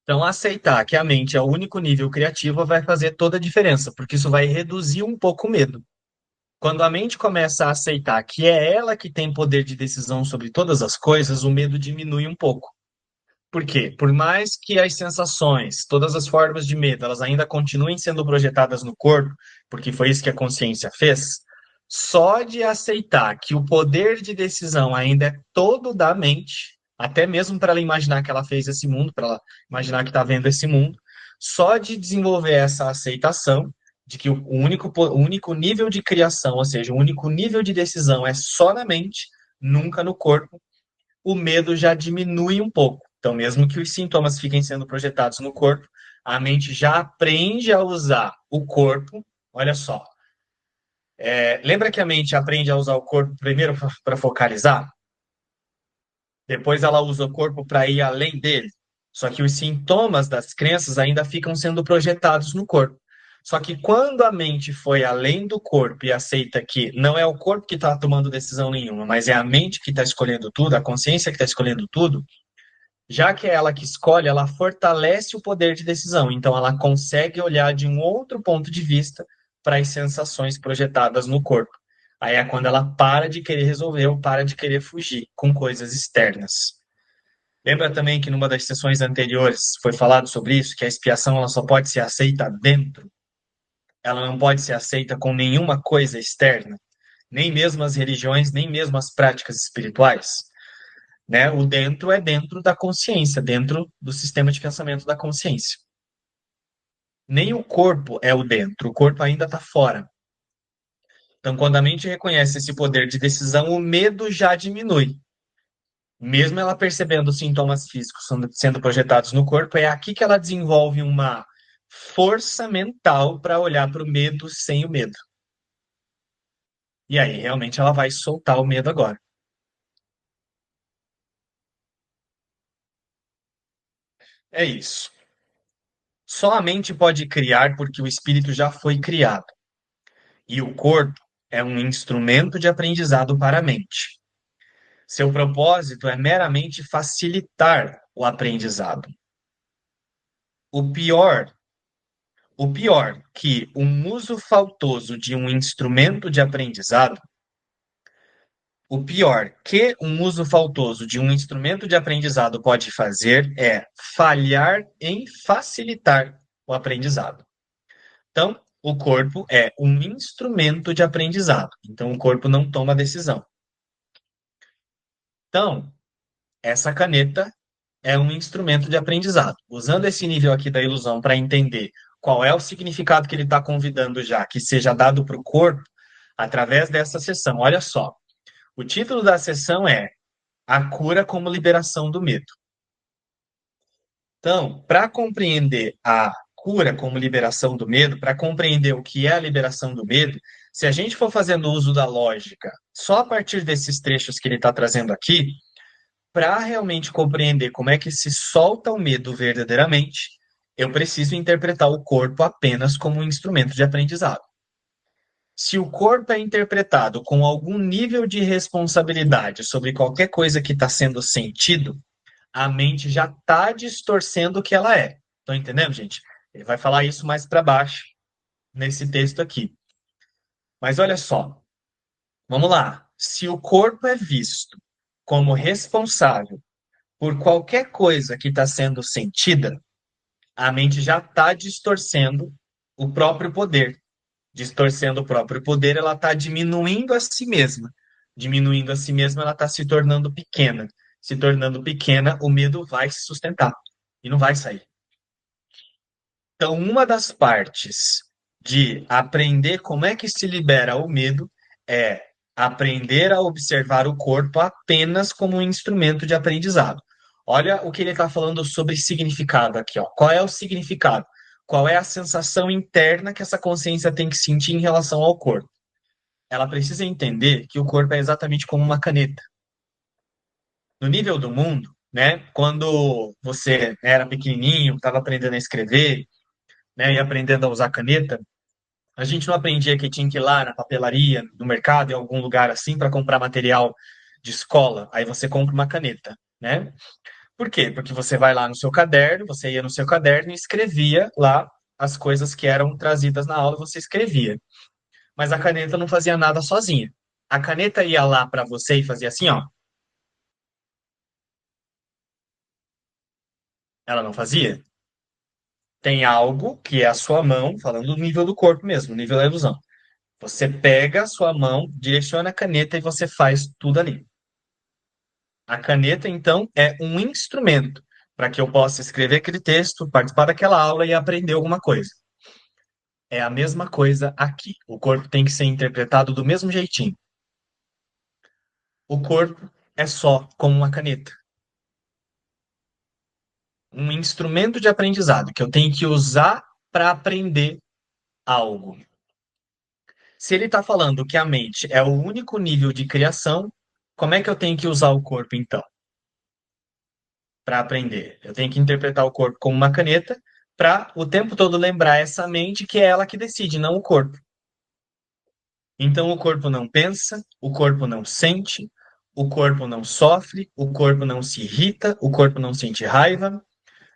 Então, aceitar que a mente é o único nível criativo vai fazer toda a diferença, porque isso vai reduzir um pouco o medo. Quando a mente começa a aceitar que é ela que tem poder de decisão sobre todas as coisas, o medo diminui um pouco. Por quê? Por mais que as sensações, todas as formas de medo, elas ainda continuem sendo projetadas no corpo, porque foi isso que a consciência fez, só de aceitar que o poder de decisão ainda é todo da mente, até mesmo para ela imaginar que ela fez esse mundo, para ela imaginar que está vendo esse mundo, só de desenvolver essa aceitação de que o único nível de criação, ou seja, o único nível de decisão é só na mente, nunca no corpo, o medo já diminui um pouco. Então, mesmo que os sintomas fiquem sendo projetados no corpo, a mente já aprende a usar o corpo. Olha só, lembra que a mente aprende a usar o corpo primeiro para focalizar? Depois ela usa o corpo para ir além dele. Só que os sintomas das crenças ainda ficam sendo projetados no corpo. Só que quando a mente foi além do corpo e aceita que não é o corpo que está tomando decisão nenhuma, mas é a mente que está escolhendo tudo, a consciência que está escolhendo tudo, já que é ela que escolhe, ela fortalece o poder de decisão. Então, ela consegue olhar de um outro ponto de vista para as sensações projetadas no corpo. Aí é quando ela para de querer resolver ou para de querer fugir com coisas externas. Lembra também que numa das sessões anteriores foi falado sobre isso, que a expiação ela só pode ser aceita dentro, ela não pode ser aceita com nenhuma coisa externa, nem mesmo as religiões, nem mesmo as práticas espirituais, né? O dentro é dentro da consciência, dentro do sistema de pensamento da consciência. Nem o corpo é o dentro, o corpo ainda está fora. Então, quando a mente reconhece esse poder de decisão, o medo já diminui. Mesmo ela percebendo os sintomas físicos sendo projetados no corpo, é aqui que ela desenvolve uma força mental para olhar para o medo sem o medo. E aí, realmente, ela vai soltar o medo agora. É isso. Só a mente pode criar porque o espírito já foi criado. E o corpo é um instrumento de aprendizado para a mente. Seu propósito é meramente facilitar o aprendizado. O pior, o pior que um uso faltoso de um instrumento de aprendizado, o pior que um uso faltoso de um instrumento de aprendizado pode fazer é falhar em facilitar o aprendizado. Então, o corpo é um instrumento de aprendizado. Então, o corpo não toma decisão. Então, essa caneta é um instrumento de aprendizado. Usando esse nível aqui da ilusão para entender qual é o significado que ele está convidando já que seja dado para o corpo através dessa sessão. Olha só, o título da sessão é A Cura como Liberação do Medo. Então, para compreender a cura como liberação do medo, para compreender o que é a liberação do medo, se a gente for fazendo uso da lógica só a partir desses trechos que ele está trazendo aqui, para realmente compreender como é que se solta o medo verdadeiramente, eu preciso interpretar o corpo apenas como um instrumento de aprendizado. Se o corpo é interpretado com algum nível de responsabilidade sobre qualquer coisa que está sendo sentido, a mente já está distorcendo o que ela é. Estão entendendo, gente? Ele vai falar isso mais para baixo nesse texto aqui. Mas olha só, vamos lá. Se o corpo é visto como responsável por qualquer coisa que está sendo sentida, a mente já está distorcendo o próprio poder. Distorcendo o próprio poder, ela está diminuindo a si mesma. Diminuindo a si mesma, ela está se tornando pequena. Se tornando pequena, o medo vai se sustentar e não vai sair. Então, uma das partes de aprender como é que se libera o medo é aprender a observar o corpo apenas como um instrumento de aprendizado. Olha o que ele está falando sobre significado aqui, ó. Qual é o significado? Qual é a sensação interna que essa consciência tem que sentir em relação ao corpo? Ela precisa entender que o corpo é exatamente como uma caneta. No nível do mundo, né? Quando você era pequenininho, estava aprendendo a escrever, né, e aprendendo a usar caneta, a gente não aprendia que tinha que ir lá na papelaria, no mercado, em algum lugar assim, para comprar material de escola. Aí você compra uma caneta, né? Por quê? Porque você vai lá no seu caderno, você ia no seu caderno e escrevia lá as coisas que eram trazidas na aula, você escrevia. Mas a caneta não fazia nada sozinha. A caneta ia lá para você e fazia assim, ó. Ela não fazia. Tem algo que é a sua mão, falando do nível do corpo mesmo, o nível da ilusão. Você pega a sua mão, direciona a caneta e você faz tudo ali. A caneta, então, é um instrumento para que eu possa escrever aquele texto, participar daquela aula e aprender alguma coisa. É a mesma coisa aqui. O corpo tem que ser interpretado do mesmo jeitinho. O corpo é só como uma caneta, um instrumento de aprendizado que eu tenho que usar para aprender algo. Se ele está falando que a mente é o único nível de criação, como é que eu tenho que usar o corpo, então, para aprender? Eu tenho que interpretar o corpo como uma caneta para o tempo todo lembrar essa mente que é ela que decide, não o corpo. Então, o corpo não pensa, o corpo não sente, o corpo não sofre, o corpo não se irrita, o corpo não sente raiva,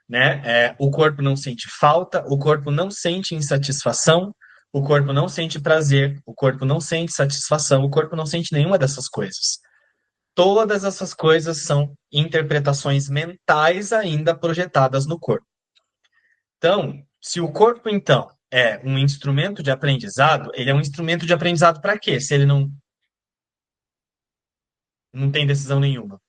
né? O corpo não sente falta, o corpo não sente insatisfação, o corpo não sente prazer, o corpo não sente satisfação, o corpo não sente nenhuma dessas coisas. Todas essas coisas são interpretações mentais ainda projetadas no corpo. Então, se o corpo, então, é um instrumento de aprendizado, ele é um instrumento de aprendizado para quê? Se ele não tem decisão nenhuma.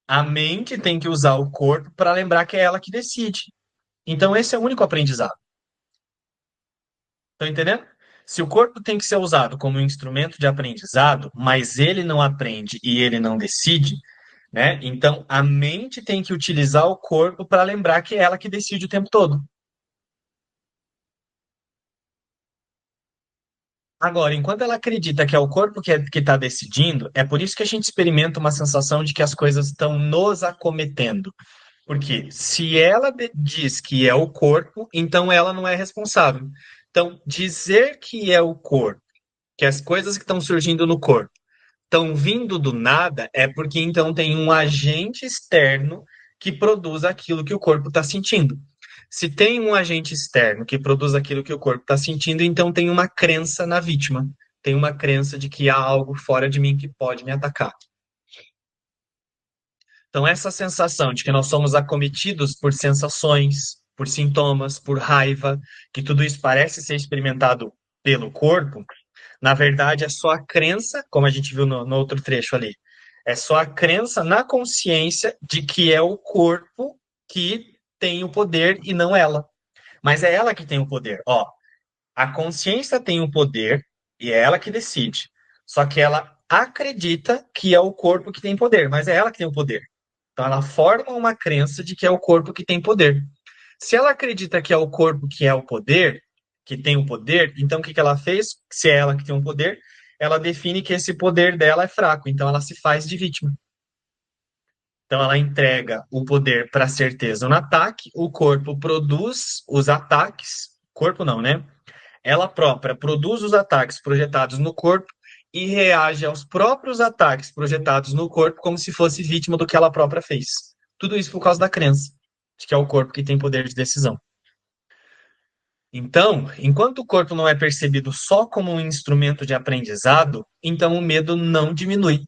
A mente tem que usar o corpo para lembrar que é ela que decide. Então, esse é o único aprendizado. Estão entendendo? Se o corpo tem que ser usado como um instrumento de aprendizado, mas ele não aprende e ele não decide, né? Então a mente tem que utilizar o corpo para lembrar que é ela que decide o tempo todo. Agora, enquanto ela acredita que é o corpo que está decidindo, é por isso que a gente experimenta uma sensação de que as coisas estão nos acometendo. Porque se ela diz que é o corpo, então ela não é responsável. Então, dizer que é o corpo, que as coisas que estão surgindo no corpo estão vindo do nada, é porque então tem um agente externo que produz aquilo que o corpo está sentindo. Se tem um agente externo que produz aquilo que o corpo está sentindo, então tem uma crença na vítima. Tem uma crença de que há algo fora de mim que pode me atacar. Então, essa sensação de que nós somos acometidos por sensações, por sintomas, por raiva, que tudo isso parece ser experimentado pelo corpo, na verdade é só a crença, como a gente viu no outro trecho ali, é só a crença na consciência de que é o corpo que tem o poder e não ela. Mas é ela que tem o poder. Ó, a consciência tem o poder e é ela que decide. Só que ela acredita que é o corpo que tem poder, mas é ela que tem o poder. Então ela forma uma crença de que é o corpo que tem poder. Se ela acredita que é o corpo que é o poder, que tem o poder, então o que que ela fez? Se é ela que tem o poder, ela define que esse poder dela é fraco, então ela se faz de vítima. Então ela entrega o poder para a certeza no ataque, o corpo produz os ataques, corpo não, né? Ela própria produz os ataques projetados no corpo e reage aos próprios ataques projetados no corpo como se fosse vítima do que ela própria fez. Tudo isso por causa da crença de que é o corpo que tem poder de decisão. Então, enquanto o corpo não é percebido só como um instrumento de aprendizado, então o medo não diminui.